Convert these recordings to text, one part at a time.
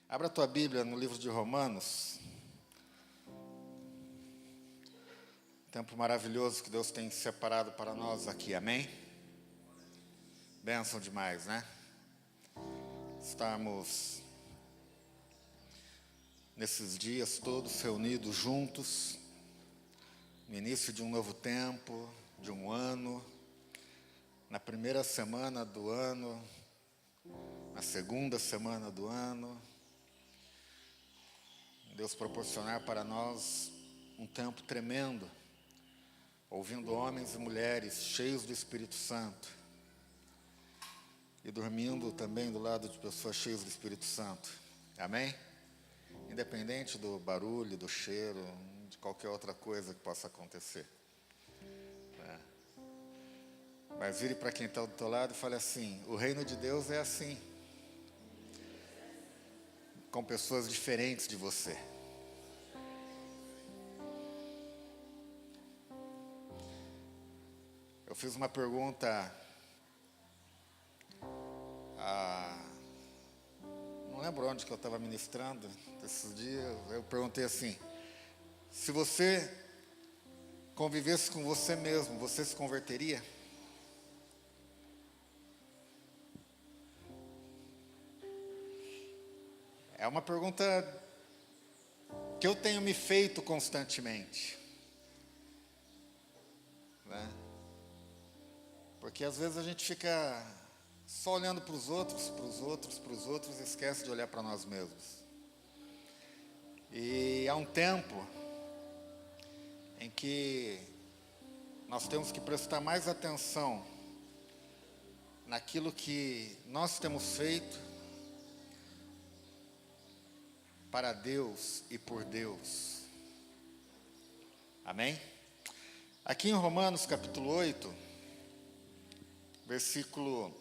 Abra a tua Bíblia no livro de Romanos. Tempo maravilhoso que Deus tem separado para nós aqui, amém? Bênção demais, né? Estarmos nesses dias todos reunidos juntos, no início de um novo tempo, de um ano, na primeira semana do ano, na segunda semana do ano. Deus proporcionar para nós um tempo tremendo, ouvindo homens e mulheres cheios do Espírito Santo e dormindo também do lado de pessoas cheias do Espírito Santo, amém? Independente do barulho, do cheiro, de qualquer outra coisa que possa acontecer. Mas vire para quem está do teu lado e fale assim: o reino de Deus é assim, com pessoas diferentes de você. Eu fiz uma pergunta, não lembro onde que eu estava ministrando esses dias. Eu perguntei assim: se você convivesse com você mesmo, você se converteria? É uma pergunta que eu tenho me feito constantemente, né? Porque às vezes a gente fica só olhando para os outros, e esquece de olhar para nós mesmos. E há um tempo em que nós temos que prestar mais atenção naquilo que nós temos feito para Deus e por Deus. Amém? Aqui em Romanos capítulo 8, versículo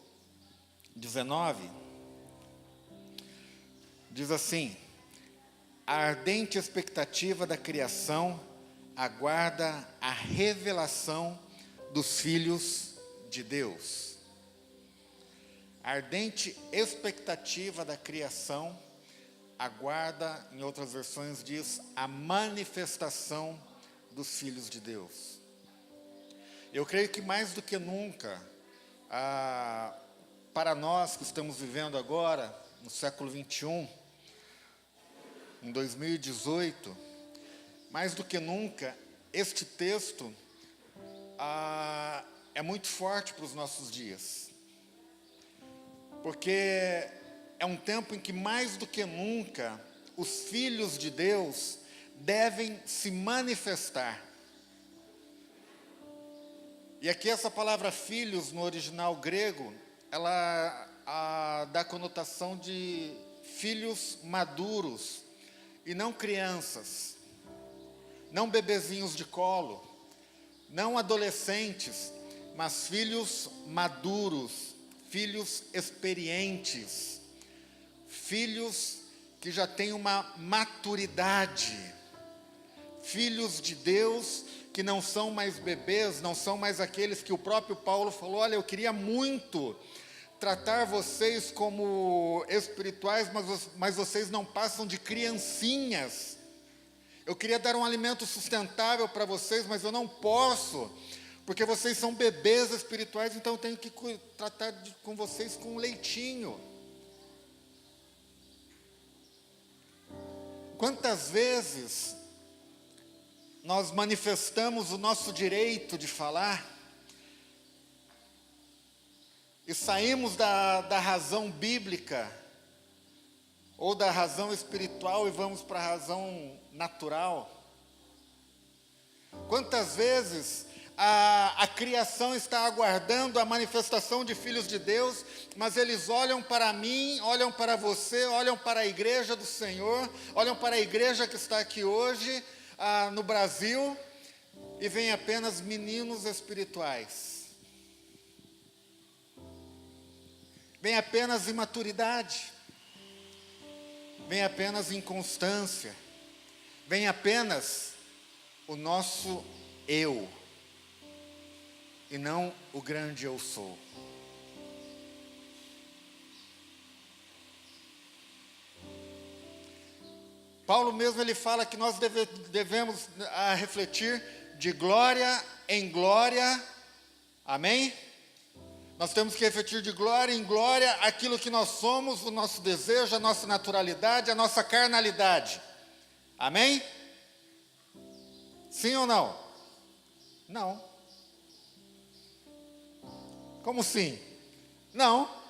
19, diz assim: a ardente expectativa da criação aguarda a revelação dos filhos de Deus. A ardente expectativa da criação aguarda, em outras versões diz, a manifestação dos filhos de Deus. Eu creio que mais do que nunca, para nós que estamos vivendo agora, no século 21, em 2018, mais do que nunca, este texto é muito forte para os nossos dias. Porque é um tempo em que, mais do que nunca, os filhos de Deus devem se manifestar. E aqui essa palavra filhos, no original grego, ela dá conotação de filhos maduros, e não crianças, não bebezinhos de colo, não adolescentes, mas filhos maduros, filhos experientes, filhos que já têm uma maturidade, filhos de Deus que não são mais bebês, não são mais aqueles que o próprio Paulo falou: olha, eu queria muito tratar vocês como espirituais, mas vocês não passam de criancinhas. Eu queria dar um alimento sustentável para vocês, mas eu não posso, porque vocês são bebês espirituais, então eu tenho que tratar com vocês com leitinho. Quantas vezes nós manifestamos o nosso direito de falar e saímos da razão bíblica ou da razão espiritual e vamos para a razão natural? Quantas vezes a criação está aguardando a manifestação de filhos de Deus, mas eles olham para mim, olham para você, olham para a igreja do Senhor, olham para a igreja que está aqui hoje, no Brasil, e veem apenas meninos espirituais, vem apenas imaturidade, vem apenas inconstância, vem apenas o nosso eu, e não o grande eu sou. Paulo mesmo ele fala que nós devemos refletir de glória em glória, amém? Nós temos que refletir de glória em glória aquilo que nós somos, o nosso desejo, a nossa naturalidade, a nossa carnalidade, amém? Sim ou não? Não. Como sim? Não.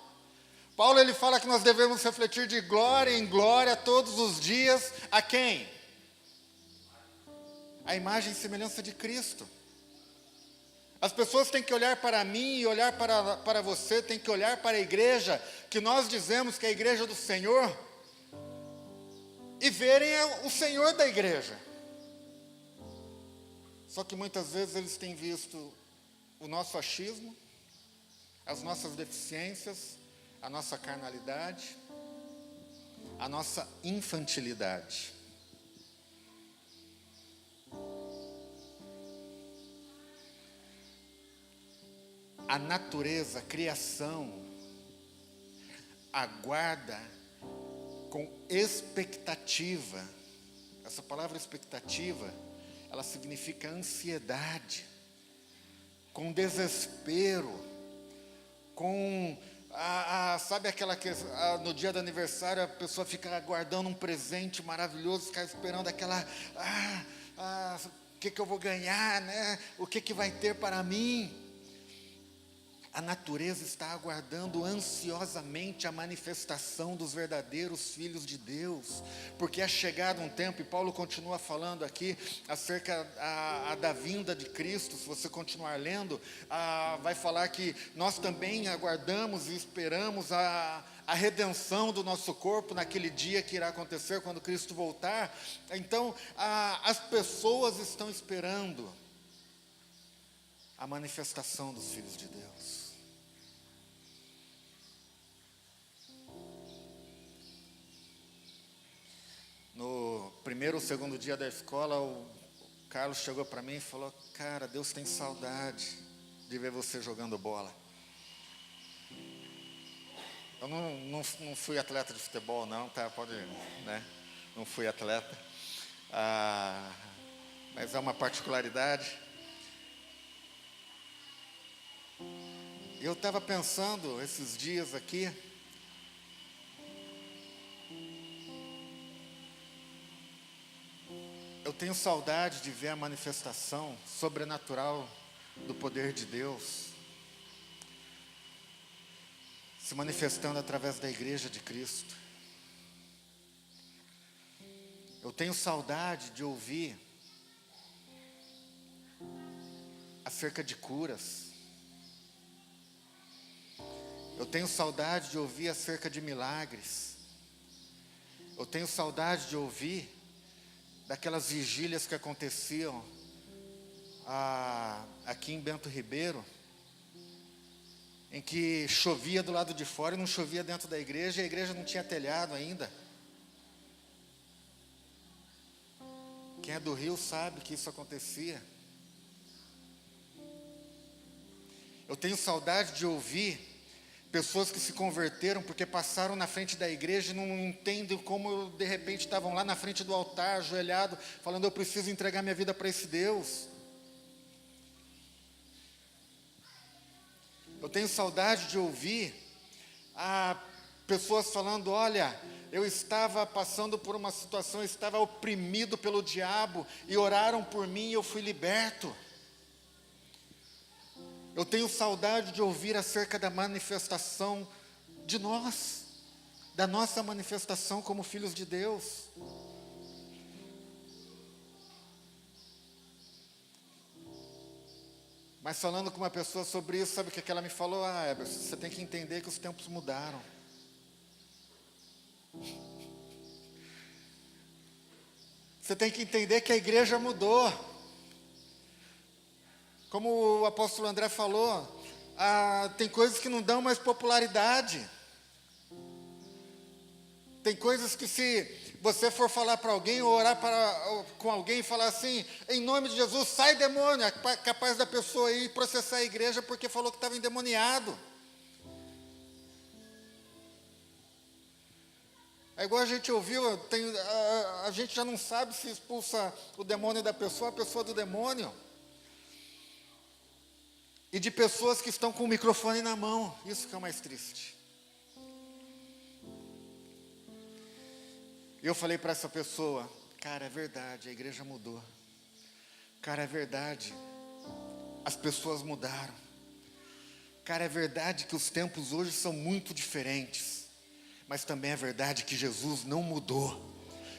Paulo ele fala que nós devemos refletir de glória em glória todos os dias a quem? A imagem e semelhança de Cristo. As pessoas têm que olhar para mim e olhar para você, têm que olhar para a igreja, que nós dizemos que é a igreja do Senhor, e verem o Senhor da igreja. Só que muitas vezes eles têm visto o nosso achismo, as nossas deficiências, a nossa carnalidade, a nossa infantilidade. A natureza, a criação, aguarda com expectativa. Essa palavra expectativa, ela significa ansiedade, com desespero, com, sabe aquela que no dia do aniversário a pessoa fica aguardando um presente maravilhoso, fica esperando aquela, o que eu vou ganhar, né? O que vai ter para mim? A natureza está aguardando ansiosamente a manifestação dos verdadeiros filhos de Deus, porque é chegado um tempo, e Paulo continua falando aqui acerca da vinda de Cristo. Se você continuar lendo, vai falar que nós também aguardamos e esperamos a redenção do nosso corpo naquele dia que irá acontecer quando Cristo voltar. Então, as pessoas estão esperando a manifestação dos filhos de Deus. No primeiro ou segundo dia da escola, o Carlos chegou para mim e falou: cara, Deus tem saudade de ver você jogando bola. Eu não fui atleta de futebol não, tá? Pode, né? Não fui atleta, mas é uma particularidade. Eu estava pensando esses dias aqui, eu tenho saudade de ver a manifestação sobrenatural do poder de Deus se manifestando através da igreja de Cristo. Eu tenho saudade de ouvir acerca de curas. Eu tenho saudade de ouvir acerca de milagres. Eu tenho saudade de ouvir daquelas vigílias que aconteciam aqui em Bento Ribeiro, em que chovia do lado de fora e não chovia dentro da igreja, e a igreja não tinha telhado ainda. Quem é do Rio sabe que isso acontecia. Eu tenho saudade de ouvir pessoas que se converteram porque passaram na frente da igreja e não entendem como de repente estavam lá na frente do altar, ajoelhado, falando: eu preciso entregar minha vida para esse Deus. Eu tenho saudade de ouvir pessoas falando: olha, eu estava passando por uma situação, eu estava oprimido pelo diabo, e oraram por mim e eu fui liberto. Eu tenho saudade de ouvir acerca da manifestação de nós, da nossa manifestação como filhos de Deus. Mas falando com uma pessoa sobre isso, sabe o que ela me falou? Eberson, você tem que entender que os tempos mudaram. Você tem que entender que a igreja mudou. Como o apóstolo André falou, tem coisas que não dão mais popularidade. Tem coisas que, se você for falar para alguém, ou orar com alguém e falar assim: em nome de Jesus, sai demônio, é capaz da pessoa ir processar a igreja porque falou que estava endemoniado. É igual a gente ouviu, a gente já não sabe se expulsa o demônio da pessoa, a pessoa do demônio. E de pessoas que estão com o microfone na mão, isso que é o mais triste. Eu falei para essa pessoa, cara, é verdade, a igreja mudou. Cara, é verdade, as pessoas mudaram. Cara, é verdade que os tempos hoje são muito diferentes. Mas também é verdade que Jesus não mudou.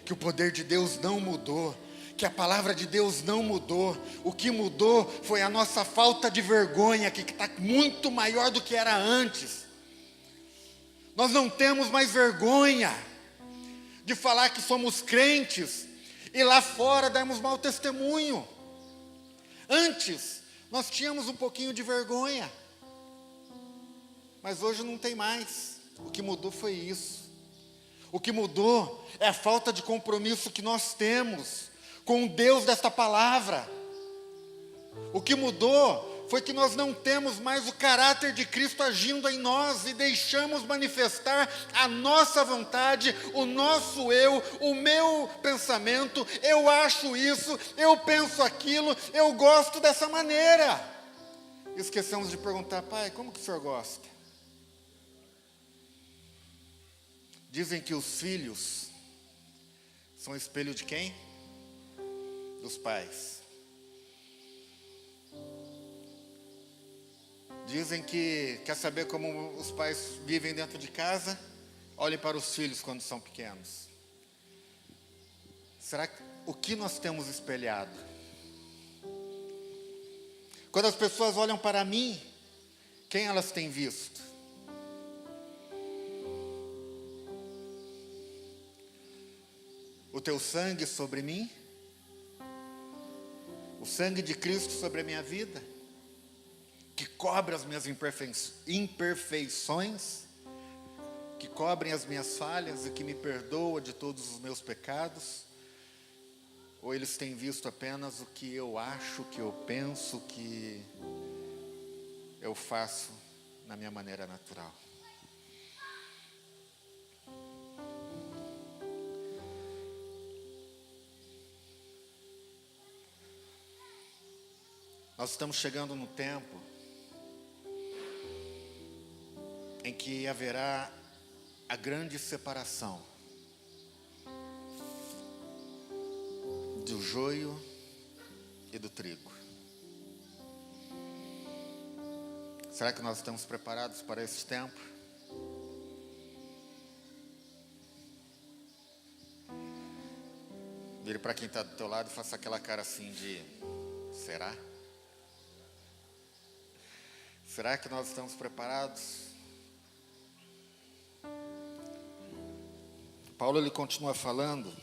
Que o poder de Deus não mudou. Que a palavra de Deus não mudou. O que mudou foi a nossa falta de vergonha, que está muito maior do que era antes. Nós não temos mais vergonha de falar que somos crentes e lá fora darmos mau testemunho. Antes, nós tínhamos um pouquinho de vergonha, mas hoje não tem mais. O que mudou foi isso. O que mudou é a falta de compromisso que nós temos com o Deus desta palavra. O que mudou foi que nós não temos mais o caráter de Cristo agindo em nós e deixamos manifestar a nossa vontade, o nosso eu, o meu pensamento. Eu acho isso, eu penso aquilo, eu gosto dessa maneira. Esquecemos de perguntar, pai, como que o senhor gosta? Dizem que os filhos são espelho de quem? Dos pais. Dizem que, quer saber como os pais vivem dentro de casa? Olhem para os filhos quando são pequenos. Será que o que nós temos espelhado? Quando as pessoas olham para mim, quem elas têm visto? O teu sangue sobre mim? O sangue de Cristo sobre a minha vida? Que cobre as minhas imperfeições, que cobrem as minhas falhas e que me perdoa de todos os meus pecados? Ou eles têm visto apenas o que eu acho, o que eu penso, o que eu faço na minha maneira natural? Nós estamos chegando no tempo em que haverá a grande separação do joio e do trigo. Será que nós estamos preparados para esse tempo? Vire para quem está do teu lado e faça aquela cara assim de, será? Será que nós estamos preparados? Paulo ele continua falando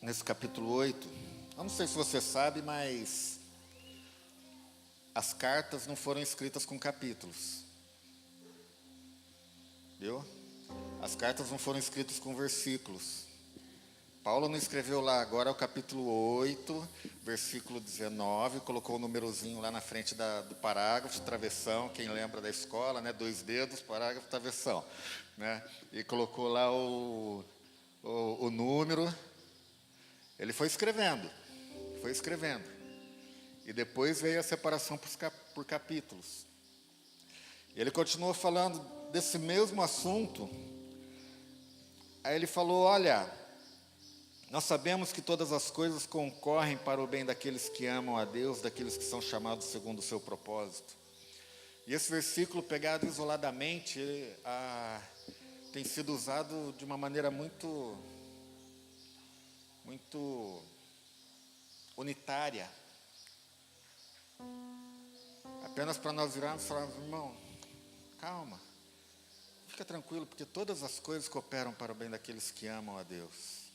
nesse capítulo 8. Eu não sei se você sabe, mas as cartas não foram escritas com capítulos. Viu? As cartas não foram escritas com versículos. Paulo não escreveu lá, agora é o capítulo 8, versículo 19, colocou o númerozinho lá na frente do parágrafo, travessão, quem lembra da escola, né? 2 dedos, parágrafo, travessão, né? E colocou lá o número. Ele foi escrevendo. E depois veio a separação por capítulos. Ele continuou falando desse mesmo assunto. Aí ele falou, olha, nós sabemos que todas as coisas concorrem para o bem daqueles que amam a Deus, daqueles que são chamados segundo o seu propósito. E esse versículo, pegado isoladamente, tem sido usado de uma maneira muito unitária. Apenas para nós virarmos e falarmos, irmão, calma, fica tranquilo, porque todas as coisas cooperam para o bem daqueles que amam a Deus.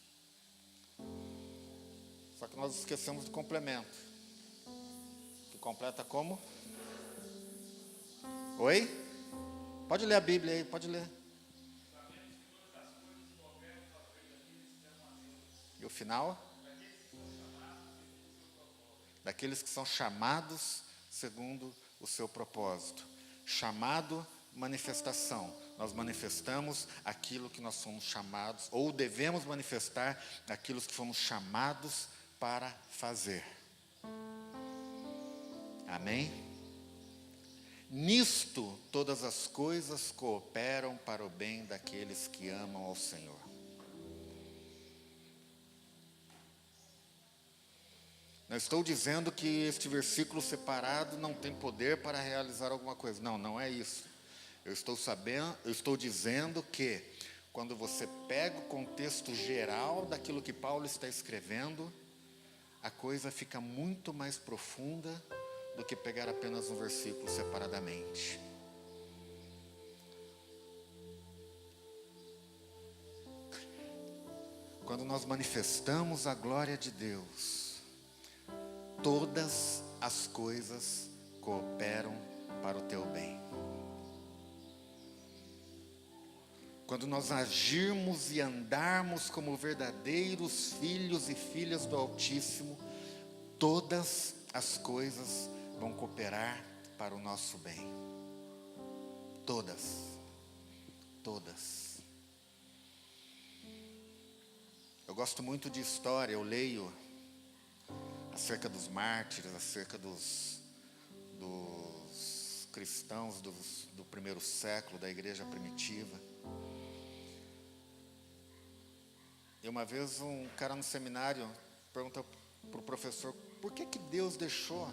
Só que nós esquecemos do complemento. Que completa como? Oi? Pode ler a Bíblia aí, pode ler. E o final? Daqueles que são chamados segundo o seu propósito. Chamado manifestação. Nós manifestamos aquilo que nós somos chamados, ou devemos manifestar aquilo que fomos chamados para fazer. Amém? Nisto, todas as coisas cooperam para o bem daqueles que amam ao Senhor. Não estou dizendo que este versículo separado não tem poder para realizar alguma coisa. Não, não é isso. Eu estou dizendo que quando você pega o contexto geral daquilo que Paulo está escrevendo, a coisa fica muito mais profunda do que pegar apenas um versículo separadamente. Quando nós manifestamos a glória de Deus, todas as coisas cooperam para o teu bem. Quando nós agirmos e andarmos como verdadeiros filhos e filhas do Altíssimo, todas as coisas vão cooperar para o nosso bem. Todas. Todas. Eu gosto muito de história, eu leio acerca dos mártires, acerca dos cristãos do primeiro século, da igreja primitiva. E uma vez um cara no seminário perguntou para o professor, por que Deus deixou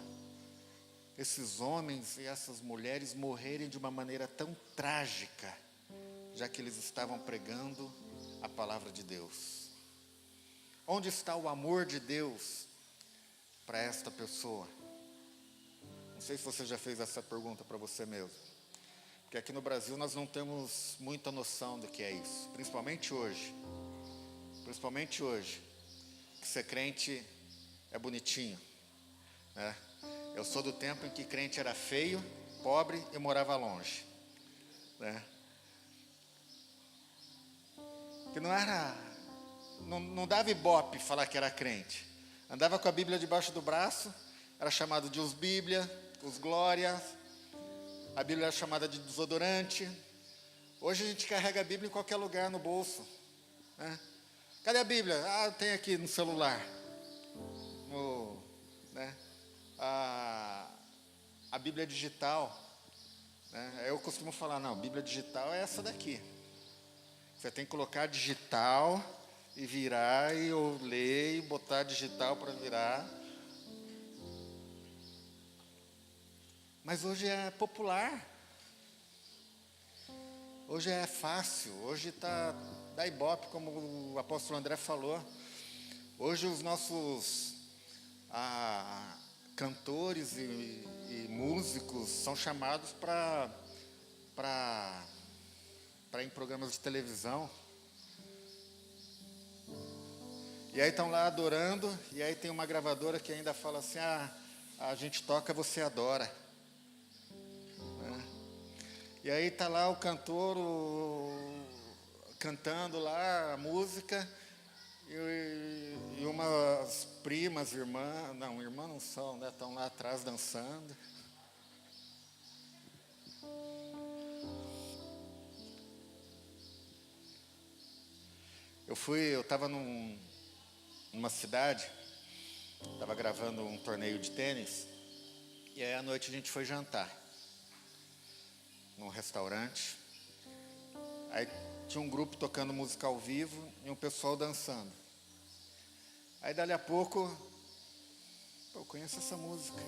esses homens e essas mulheres morrerem de uma maneira tão trágica, já que eles estavam pregando a palavra de Deus? Onde está o amor de Deus para esta pessoa? Não sei se você já fez essa pergunta para você mesmo. Porque aqui no Brasil nós não temos muita noção do que é isso, principalmente hoje. Principalmente hoje, que ser crente é bonitinho, né? Eu sou do tempo em que crente era feio, pobre e morava longe, né? Que não dava ibope falar que era crente. Andava com a Bíblia debaixo do braço, era chamado de os Bíblia, os Glória, a Bíblia era chamada de desodorante. Hoje a gente carrega a Bíblia em qualquer lugar no bolso, né? Cadê a Bíblia? Tem aqui no celular. Né? A Bíblia digital. Né? Eu costumo falar, não, Bíblia digital é essa daqui. Você tem que colocar digital e virar, e eu ler e botar digital para virar. Mas hoje é popular. Hoje é fácil. Hoje dá ibope, como o apóstolo André falou. Hoje os nossos cantores e músicos são chamados para ir em programas de televisão. E aí estão lá adorando, e aí tem uma gravadora que ainda fala assim, a gente toca, você adora. Né? E aí está lá o cantor cantando lá a música, e umas primas, irmã não são, né? Estão lá atrás dançando. Eu estava numa cidade, estava gravando um torneio de tênis, e aí à noite a gente foi jantar num restaurante. Aí tinha um grupo tocando música ao vivo e um pessoal dançando. Aí dali a pouco, eu conheço essa música.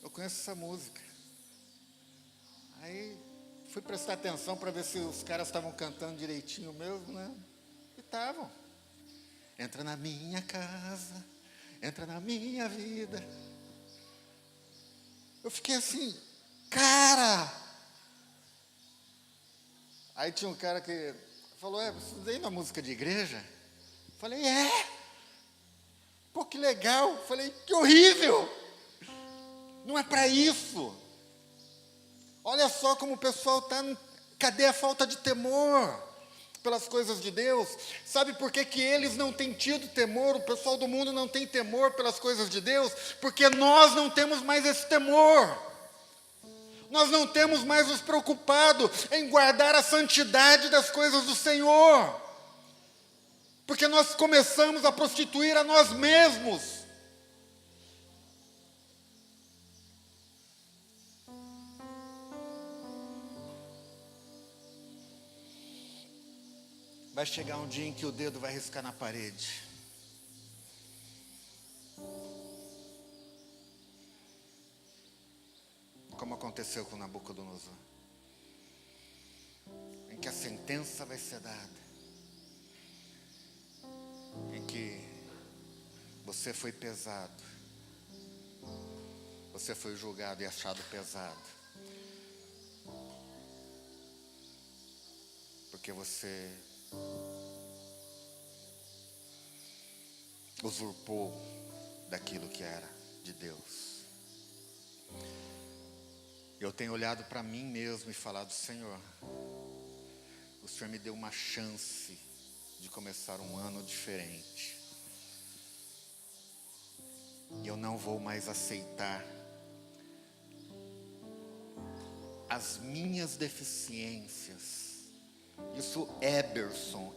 Eu conheço essa música. Aí fui prestar atenção para ver se os caras estavam cantando direitinho mesmo, né? E estavam. Entra na minha casa, entra na minha vida. Eu fiquei assim, cara! Aí tinha um cara que falou, você veio na música de igreja? Falei, Pô, que legal. Falei, que horrível. Não é para isso. Olha só como o pessoal está. Cadê a falta de temor pelas coisas de Deus? Sabe por que eles não têm tido temor? O pessoal do mundo não tem temor pelas coisas de Deus? Porque nós não temos mais esse temor. Nós não temos mais nos preocupado em guardar a santidade das coisas do Senhor, porque nós começamos a prostituir a nós mesmos. Vai chegar um dia em que o dedo vai riscar na parede. Como aconteceu com Nabucodonosor. Em que a sentença vai ser dada. Em que você foi pesado. Você foi julgado e achado pesado. Porque você usurpou daquilo que era de Deus. Eu tenho olhado para mim mesmo e falado: Senhor, o Senhor me deu uma chance de começar um ano diferente. E eu não vou mais aceitar as minhas deficiências. Isso, Eberson,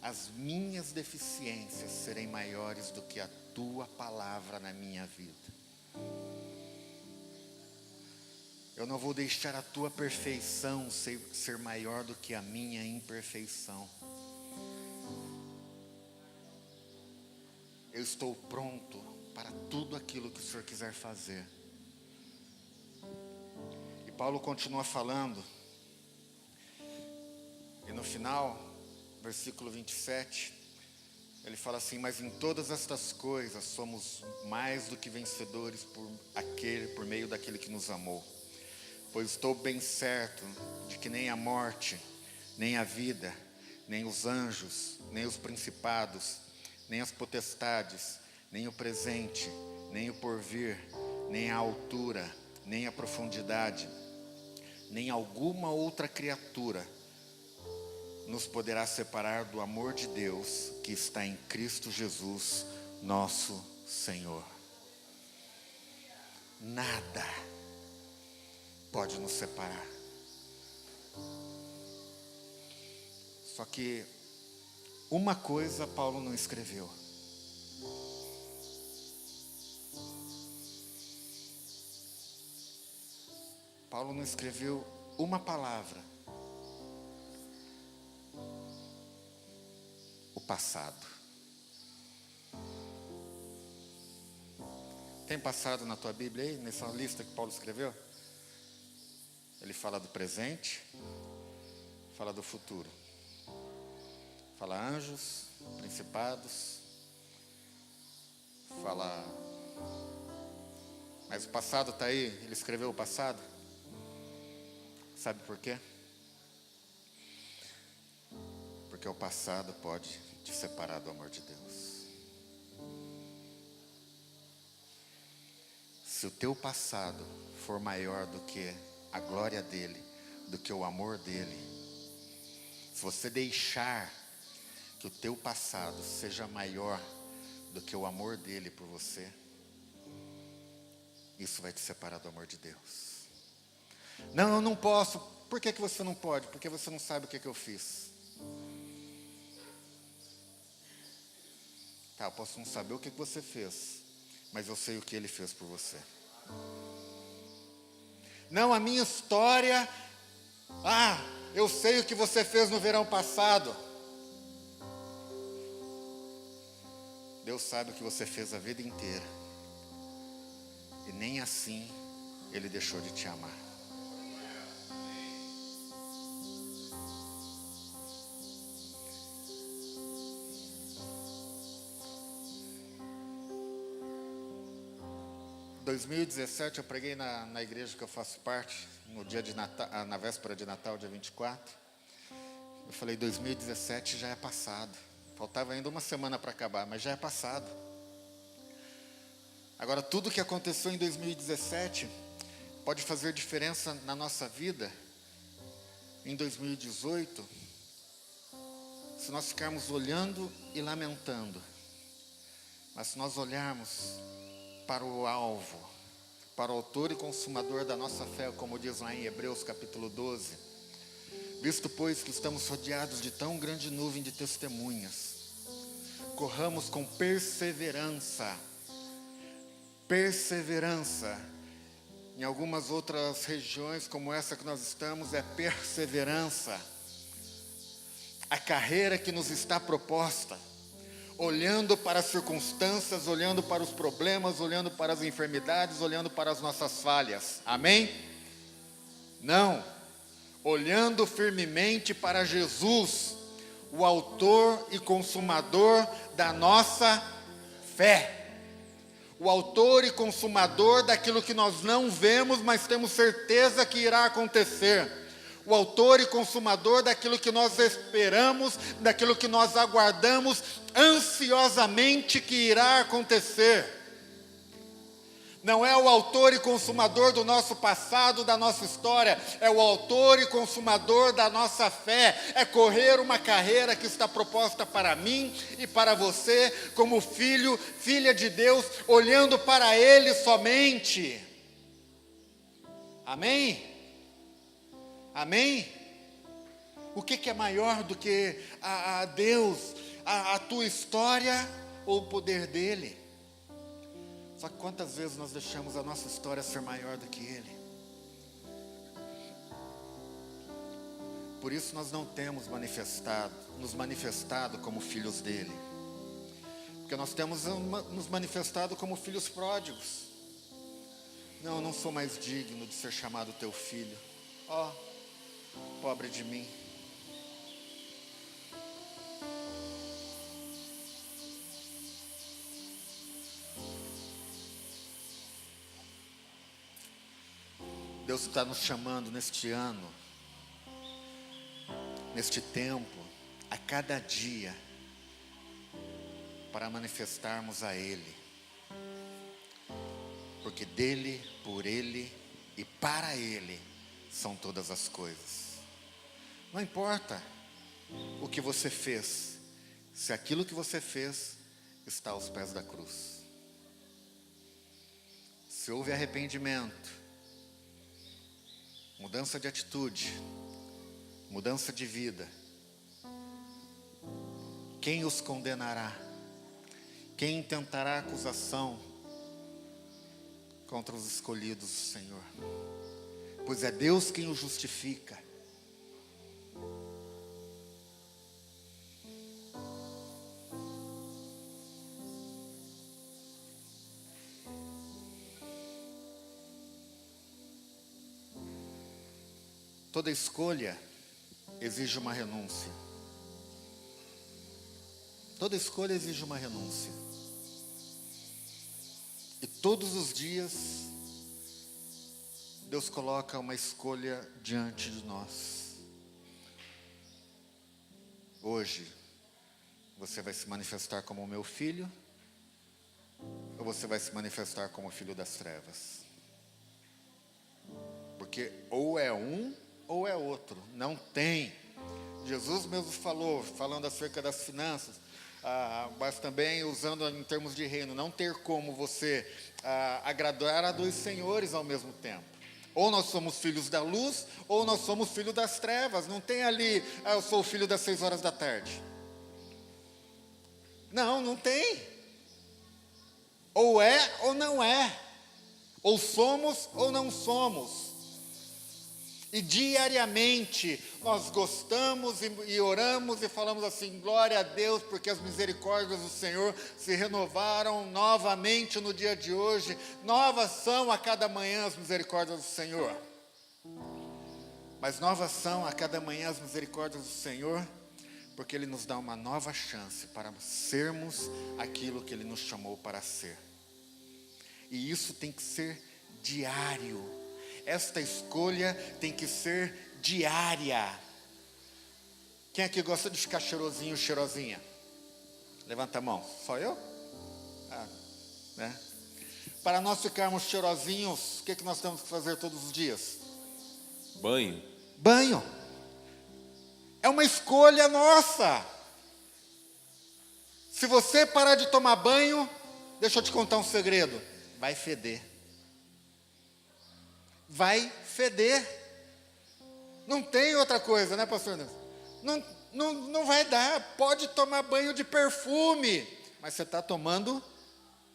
as minhas deficiências serem maiores do que a tua palavra na minha vida. Eu não vou deixar a tua perfeição ser maior do que a minha imperfeição. Eu estou pronto para tudo aquilo que o Senhor quiser fazer. E Paulo continua falando. E no final, versículo 27, ele fala assim: mas em todas estas coisas somos mais do que vencedores por meio daquele que nos amou. Pois estou bem certo de que nem a morte, nem a vida, nem os anjos, nem os principados, nem as potestades, nem o presente, nem o porvir, nem a altura, nem a profundidade, nem alguma outra criatura nos poderá separar do amor de Deus que está em Cristo Jesus, nosso Senhor. Nada pode nos separar. Só que uma coisa Paulo não escreveu. Paulo não escreveu uma palavra. O passado. Tem passado na tua Bíblia aí, nessa lista que Paulo escreveu? Ele fala do presente, fala do futuro. Fala anjos, principados, fala... Mas o passado está aí, ele escreveu o passado. Sabe por quê? Porque o passado pode te separar do amor de Deus. Se o teu passado for maior do que a glória dele, do que o amor dele, se você deixar que o teu passado seja maior do que o amor dele por você, isso vai te separar do amor de Deus. Não, eu não posso. Por que você não pode? Porque você não sabe o que eu fiz. Tá, eu posso não saber o que você fez, mas eu sei o que ele fez por você. Não, a minha história... eu sei o que você fez no verão passado. Deus sabe o que você fez a vida inteira. E nem assim Ele deixou de te amar. Em 2017 eu preguei na igreja que eu faço parte, no dia de Natal, na véspera de Natal, dia 24. Eu falei, 2017 já é passado. Faltava ainda uma semana para acabar, mas já é passado. Agora, tudo que aconteceu em 2017 pode fazer diferença na nossa vida em 2018, se nós ficarmos olhando e lamentando. Mas se nós olharmos para o alvo, para o autor e consumador da nossa fé, como diz lá em Hebreus capítulo 12. Visto, pois, que estamos rodeados de tão grande nuvem de testemunhas, corramos com perseverança. Perseverança. Em algumas outras regiões, como essa que nós estamos, é perseverança. A carreira que nos está proposta, olhando para as circunstâncias, olhando para os problemas, olhando para as enfermidades, olhando para as nossas falhas. Amém? Não. Olhando firmemente para Jesus, o autor e consumador da nossa fé. O autor e consumador daquilo que nós não vemos, mas temos certeza que irá acontecer. O autor e consumador daquilo que nós esperamos, daquilo que nós aguardamos ansiosamente que irá acontecer. Não é o autor e consumador do nosso passado, da nossa história, é o autor e consumador da nossa fé, é correr uma carreira que está proposta para mim e para você, como filho, filha de Deus, olhando para Ele somente. Amém? Amém? O que é maior do que a Deus, a tua história ou o poder dEle? Só que quantas vezes nós deixamos a nossa história ser maior do que Ele? Por isso nós não temos nos manifestado como filhos dEle. Porque nós temos nos manifestado como filhos pródigos. Não, eu não sou mais digno de ser chamado teu filho. Ó, pobre de mim. Deus está nos chamando neste ano, neste tempo, a cada dia, para manifestarmos a Ele. Porque dEle, por Ele e para Ele são todas as coisas. Não importa o que você fez, se aquilo que você fez está aos pés da cruz. Se houve arrependimento, mudança de atitude, mudança de vida, quem os condenará? Quem intentará acusação contra os escolhidos do Senhor? Pois é Deus quem os justifica. Toda escolha exige uma renúncia. Toda escolha exige uma renúncia. E todos os dias, Deus coloca uma escolha diante de nós. Hoje, você vai se manifestar como meu filho, ou você vai se manifestar como filho das trevas? Porque ou é um, ou é outro, não tem. Jesus mesmo falando acerca das finanças, mas também usando em termos de reino, não ter como você agradar a dois senhores ao mesmo tempo. Ou nós somos filhos da luz, ou nós somos filhos das trevas. Não tem ali, eu sou o filho das 6 horas da tarde. Não, não tem. Ou é ou não é. Ou somos ou não somos. E diariamente nós gostamos e oramos e falamos assim: glória a Deus, porque as misericórdias do Senhor se renovaram novamente no dia de hoje. Novas são a cada manhã as misericórdias do Senhor. Mas novas são a cada manhã as misericórdias do Senhor, porque Ele nos dá uma nova chance para sermos aquilo que Ele nos chamou para ser. E isso tem que ser diário. Esta escolha tem que ser diária. Quem aqui gosta de ficar cheirosinho, cheirosinha? Levanta a mão. Só eu? Né? Para nós ficarmos cheirosinhos, o que nós temos que fazer todos os dias? Banho. Banho. É uma escolha nossa. Se você parar de tomar banho, deixa eu te contar um segredo, vai feder. vai feder. Não tem outra coisa, né, pastor Nelson? Não vai dar. Pode tomar banho de perfume, mas você está tomando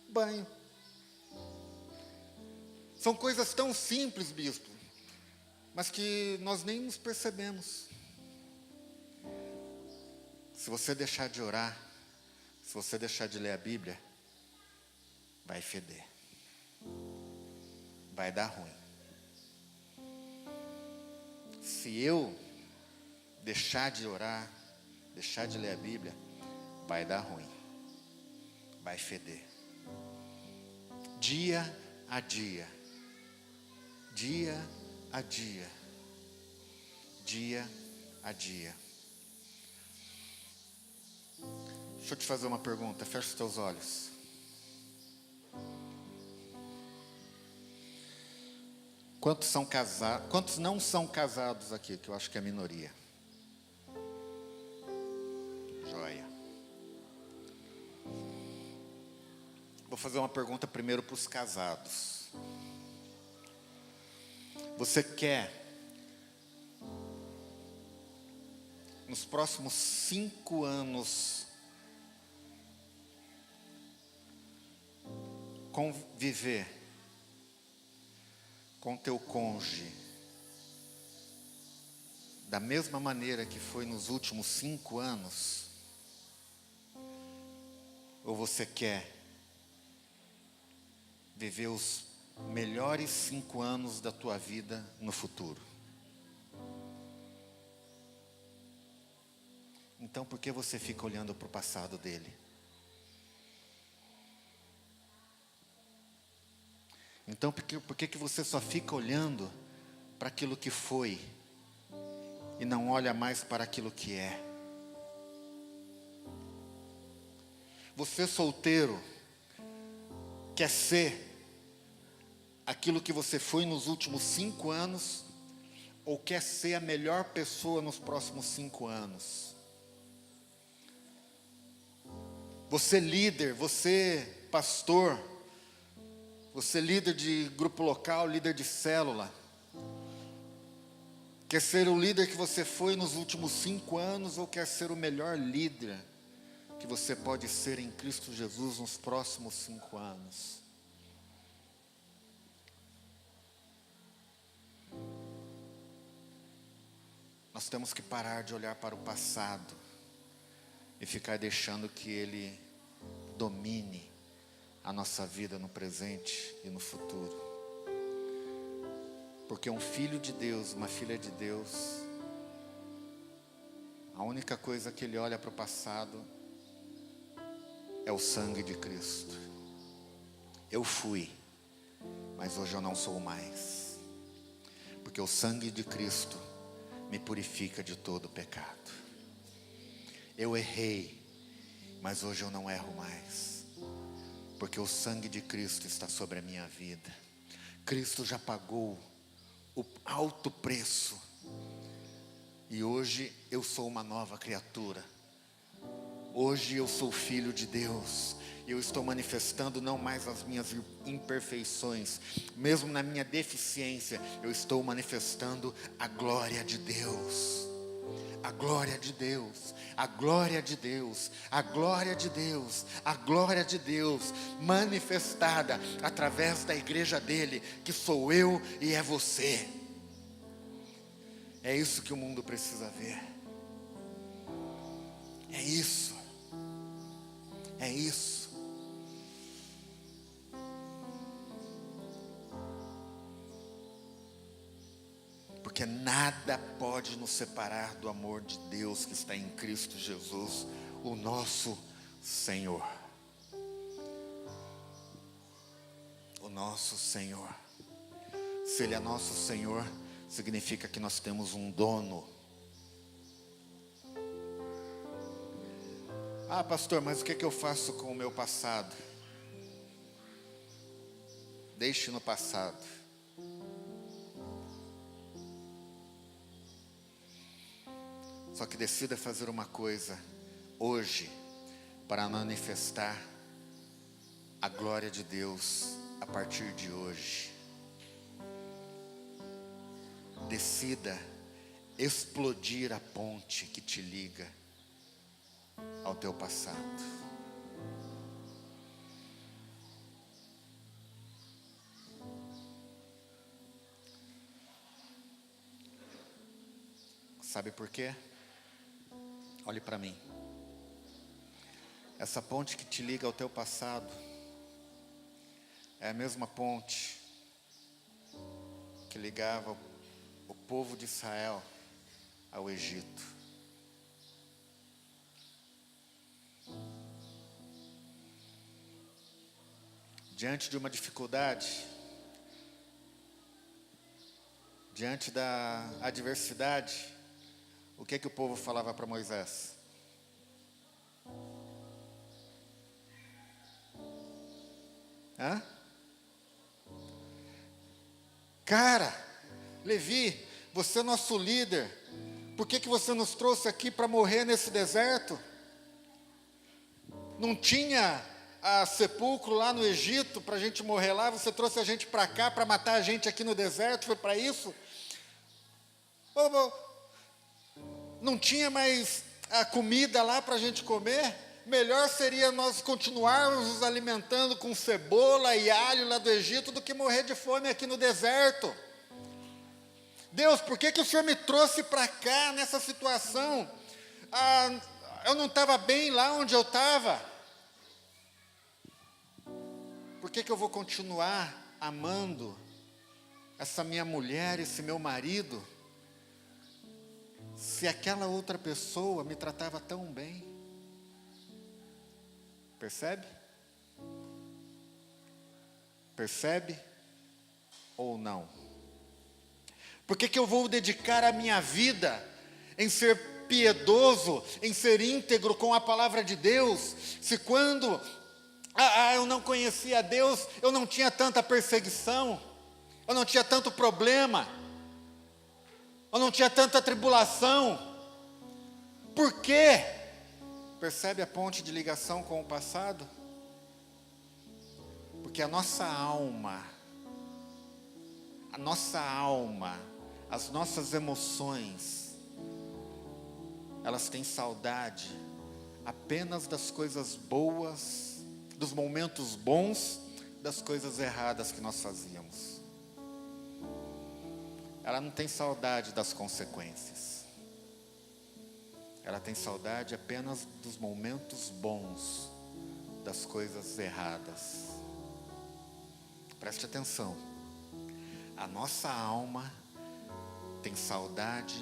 banho. São coisas tão simples, bispo, mas que nós nem nos percebemos. Se você deixar de orar, se você deixar de ler a Bíblia, vai feder. Vai dar ruim. Se eu deixar de orar, deixar de ler a Bíblia, vai dar ruim. Vai feder. Dia a dia. Dia a dia. Dia a dia. Deixa eu te fazer uma pergunta, fecha os teus olhos. Quantos não são casados aqui, que eu acho que é a minoria? Joia. Vou fazer uma pergunta primeiro para os casados. Você quer, nos próximos 5 anos, conviver com teu cônjuge da mesma maneira que foi nos últimos 5 anos? Ou você quer viver os melhores 5 anos da tua vida no futuro? Então por que você fica olhando para o passado dele? Então por que você só fica olhando para aquilo que foi e não olha mais para aquilo que é? Você solteiro quer ser aquilo que você foi nos últimos 5 anos, ou quer ser a melhor pessoa nos próximos 5 anos? Você líder, você pastor, você líder de grupo local, líder de célula, quer ser o líder que você foi nos últimos 5 anos, ou quer ser o melhor líder que você pode ser em Cristo Jesus nos próximos 5 anos? Nós temos que parar de olhar para o passado e ficar deixando que ele domine a nossa vida no presente e no futuro. Porque um filho de Deus, uma filha de Deus, a única coisa que ele olha para o passado é o sangue de Cristo. Eu fui, mas hoje eu não sou mais. Porque o sangue de Cristo me purifica de todo pecado. Eu errei, mas hoje eu não erro mais. Porque o sangue de Cristo está sobre a minha vida. Cristo já pagou o alto preço. E hoje eu sou uma nova criatura. Hoje eu sou filho de Deus. Eu estou manifestando não mais as minhas imperfeições. Mesmo na minha deficiência, eu estou manifestando a glória de Deus. A glória de Deus, a glória de Deus, a glória de Deus, a glória de Deus, manifestada através da igreja dele, que sou eu e é você. É isso que o mundo precisa ver. É isso. É isso. Porque nada pode nos separar do amor de Deus que está em Cristo Jesus, o nosso Senhor. O nosso Senhor. Se Ele é nosso Senhor, significa que nós temos um dono. Ah, pastor, mas o que eu faço com o meu passado? Deixe no passado. Só que decida fazer uma coisa hoje para manifestar a glória de Deus a partir de hoje. decida explodir a ponte que te liga ao teu passado. Sabe por quê? Olhe para mim. Essa ponte que te liga ao teu passado é a mesma ponte que ligava o povo de Israel ao Egito. Diante de uma dificuldade, diante da adversidade, o que é que o povo falava para Moisés? Cara, Levi, você é nosso líder, por que você nos trouxe aqui para morrer nesse deserto? Não tinha sepulcro lá no Egito para a gente morrer lá, você trouxe a gente para cá para matar a gente aqui no deserto, foi para isso? Não tinha mais a comida lá para a gente comer? Melhor seria nós continuarmos nos alimentando com cebola e alho lá do Egito do que morrer de fome aqui no deserto. Deus, por que o Senhor me trouxe para cá nessa situação? Eu não estava bem lá onde eu estava. Por que eu vou continuar amando essa minha mulher, esse meu marido, se aquela outra pessoa me tratava tão bem? Percebe? Percebe ou não? Por que eu vou dedicar a minha vida em ser piedoso, em ser íntegro com a palavra de Deus, se quando eu não conhecia Deus, eu não tinha tanta perseguição, eu não tinha tanto problema, eu não tinha tanta tribulação? Por quê? Percebe a ponte de ligação com o passado? Porque a nossa alma, as nossas emoções, elas têm saudade apenas das coisas boas, dos momentos bons, das coisas erradas que nós fazíamos. Ela não tem saudade das consequências. Ela tem saudade apenas dos momentos bons, das coisas erradas. Preste atenção. A nossa alma tem saudade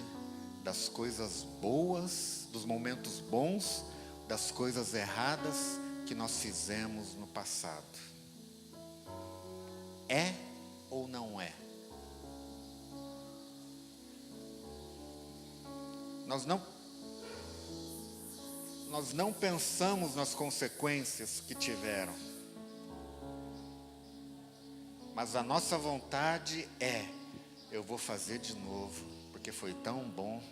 das coisas boas, dos momentos bons, das coisas erradas que nós fizemos no passado. É ou não é? Nós não pensamos nas consequências que tiveram, mas a nossa vontade eu vou fazer de novo, porque foi tão bom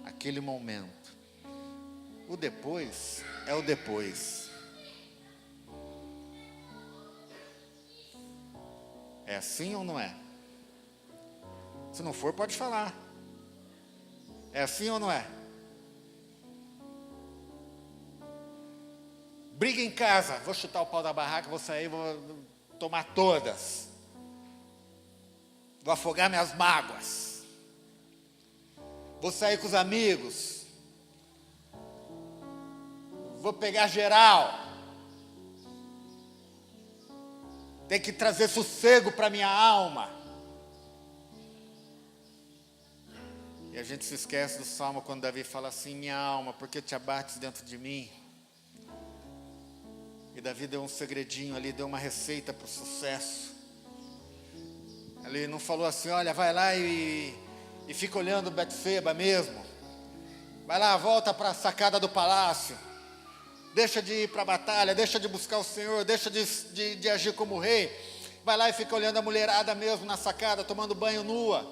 aquele momento. O depois é o depois. É assim ou não é? Se não for, pode falar. É assim ou não é? Briga em casa, vou chutar o pau da barraca, vou sair, vou tomar todas. Vou afogar minhas mágoas. Vou sair com os amigos. Vou pegar geral. Tem que trazer sossego para minha alma. E a gente se esquece do Salmo quando Davi fala assim: minha alma, por que te abates dentro de mim? E Davi deu um segredinho ali, deu uma receita para o sucesso. Ele não falou assim: olha, vai lá e fica olhando Betseba mesmo. Vai lá, volta para a sacada do palácio. Deixa de ir para a batalha, deixa de buscar o Senhor, deixa de agir como rei. Vai lá e fica olhando a mulherada mesmo na sacada, tomando banho nua.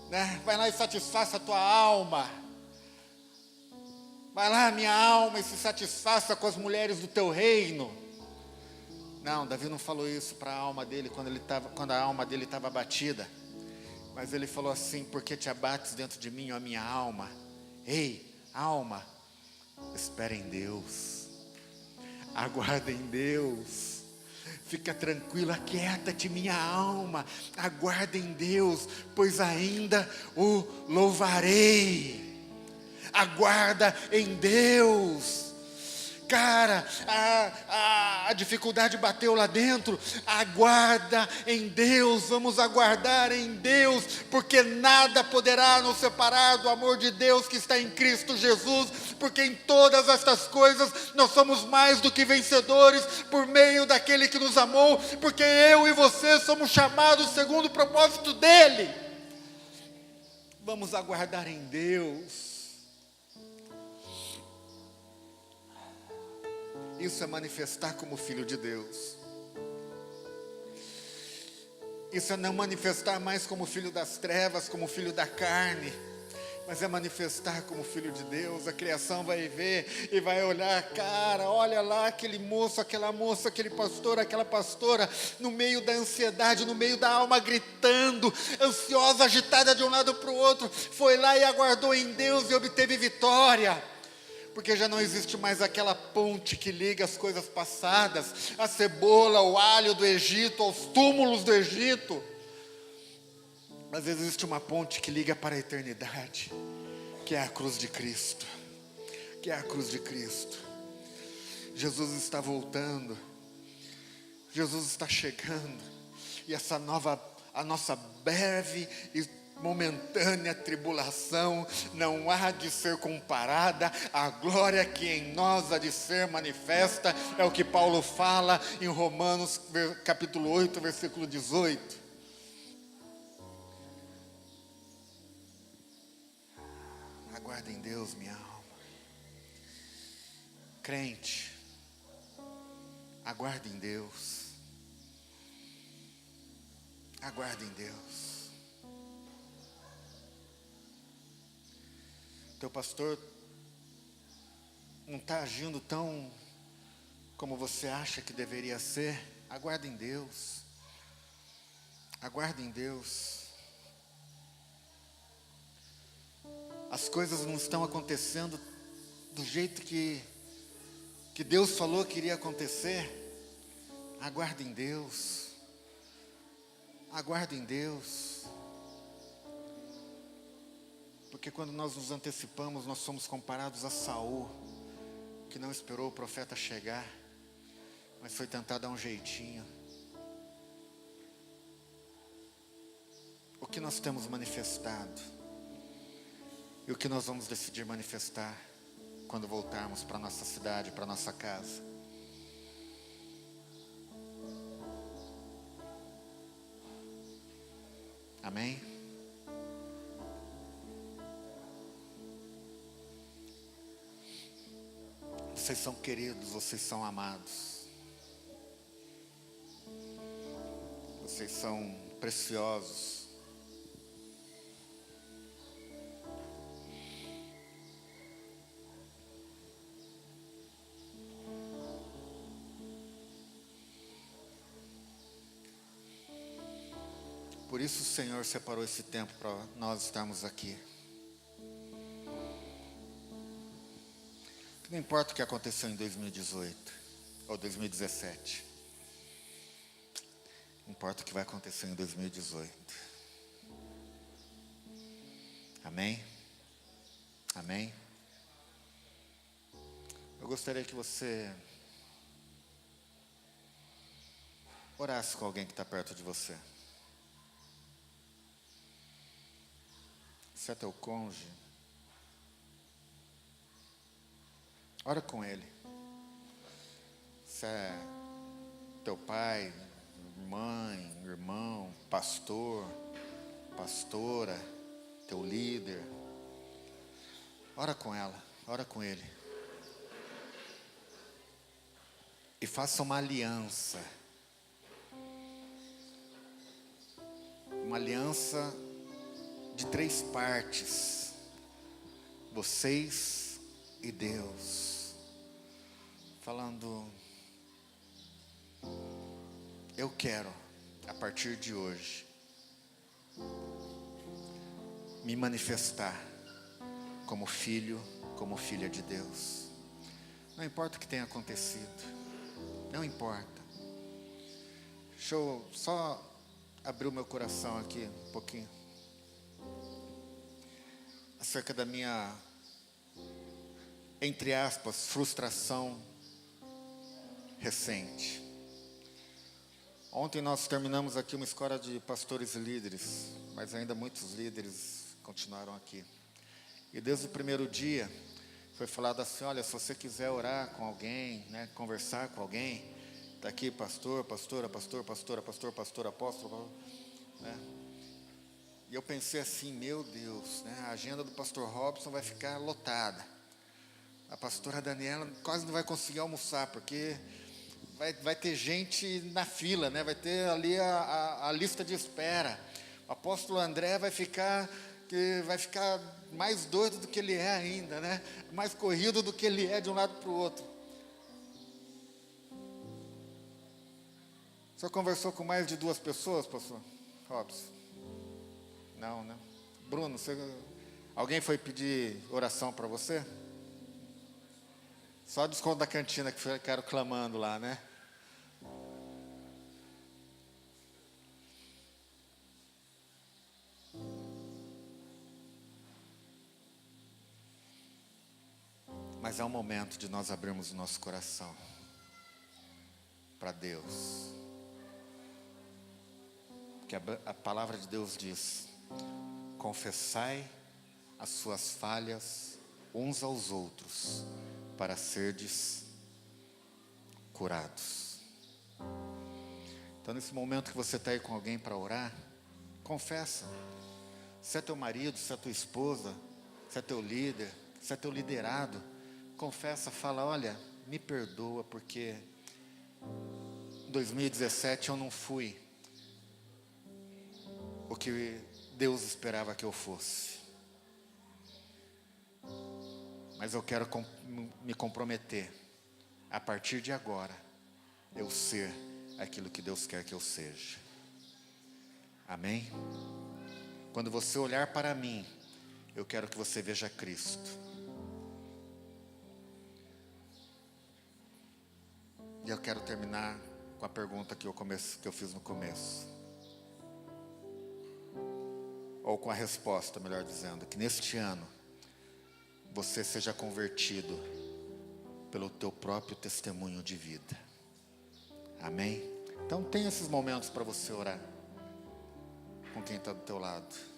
Né? Vai lá e satisfaça a tua alma. Vai lá, minha alma, e se satisfaça com as mulheres do teu reino. Não, Davi não falou isso para a alma dele quando a alma dele estava abatida. Mas ele falou assim: porque te abates dentro de mim, ó minha alma? Ei, alma, espera em Deus, aguarda em Deus, fica tranquila, aquieta-te minha alma, aguarda em Deus, pois ainda o louvarei. Aguarda em Deus. Cara, a dificuldade bateu lá dentro. Aguarda em Deus, vamos aguardar em Deus, porque nada poderá nos separar do amor de Deus que está em Cristo Jesus, porque em todas estas coisas nós somos mais do que vencedores por meio daquele que nos amou, porque eu e você somos chamados segundo o propósito dEle. Vamos aguardar em Deus. Isso é manifestar como filho de Deus. Isso é não manifestar mais como filho das trevas, como filho da carne, mas é manifestar como filho de Deus. A criação vai ver e vai olhar: cara, olha lá aquele moço, aquela moça, aquele pastor, aquela pastora, no meio da ansiedade, no meio da alma gritando, ansiosa, agitada de um lado para o outro, foi lá e aguardou em Deus e obteve vitória. Porque já não existe mais aquela ponte que liga as coisas passadas, a cebola, o alho do Egito, aos túmulos do Egito. Mas existe uma ponte que liga para a eternidade, que é a cruz de Cristo. Que é a cruz de Cristo. Jesus está voltando. Jesus está chegando. E essa a nossa breve e momentânea tribulação não há de ser comparada à glória que em nós há de ser manifesta. É o que Paulo fala em Romanos capítulo 8, versículo 18. Aguarda em Deus, minha alma. Crente, aguarda em Deus. Aguarda em Deus. Teu pastor não está agindo tão como você acha que deveria ser. Aguarda em Deus. Aguarda em Deus. As coisas não estão acontecendo do jeito que Deus falou que iria acontecer. Aguarda em Deus. Aguarda em Deus. Porque quando nós nos antecipamos, nós somos comparados a Saul, que não esperou o profeta chegar, mas foi tentar dar um jeitinho. O que nós temos manifestado e o que nós vamos decidir manifestar quando voltarmos para a nossa cidade, para a nossa casa. Amém? Vocês são queridos, vocês são amados. Vocês são preciosos. Por isso o Senhor separou esse tempo para nós estarmos aqui. Não importa o que aconteceu em 2018 ou 2017. Importa o que vai acontecer em 2018. Amém? Amém? Eu gostaria que você orasse com alguém que está perto de você. Se é teu cônjuge, ora com ele. Se é teu pai, mãe, irmão, pastor, pastora, teu líder, ora com ela, ora com ele. E faça uma aliança. Uma aliança de 3 partes. Vocês e Deus. Falando: eu quero, a partir de hoje, me manifestar como filho, como filha de Deus. Não importa o que tenha acontecido, não importa. Deixa eu só abrir o meu coração aqui um pouquinho, acerca da minha, entre aspas, frustração recente. Ontem nós terminamos aqui uma escola de pastores e líderes, mas ainda muitos líderes continuaram aqui. E desde o primeiro dia foi falado assim: olha, se você quiser orar com alguém, né, conversar com alguém, está aqui pastor, pastora, pastor, pastora, pastor, pastor, apóstolo, né? E eu pensei assim: meu Deus, né, a agenda do pastor Robson vai ficar lotada. A pastora Daniela quase não vai conseguir almoçar, porque vai ter gente na fila, né? Vai ter ali a lista de espera. O apóstolo André vai ficar mais doido do que ele é ainda, né? Mais corrido do que ele é de um lado para o outro. O senhor conversou com mais de 2 pessoas, pastor Robson? Não, né? Bruno, alguém foi pedir oração para você? Só desconto da cantina que ficaram clamando lá, né? Mas é um momento de nós abrirmos o nosso coração para Deus. Porque a palavra de Deus diz: confessai as suas falhas uns aos outros, para serdes curados. Então, nesse momento que você está aí com alguém para orar, confessa. Se é teu marido, se é tua esposa, se é teu líder, se é teu liderado, confessa, fala: olha, me perdoa porque em 2017 eu não fui o que Deus esperava que eu fosse. Mas eu quero me comprometer, a partir de agora, eu ser aquilo que Deus quer que eu seja. Amém? Quando você olhar para mim, eu quero que você veja Cristo. E eu quero terminar com a pergunta que eu fiz no começo. Ou com a resposta, melhor dizendo, que neste ano você seja convertido pelo teu próprio testemunho de vida. Amém? Então tem esses momentos para você orar com quem está do teu lado.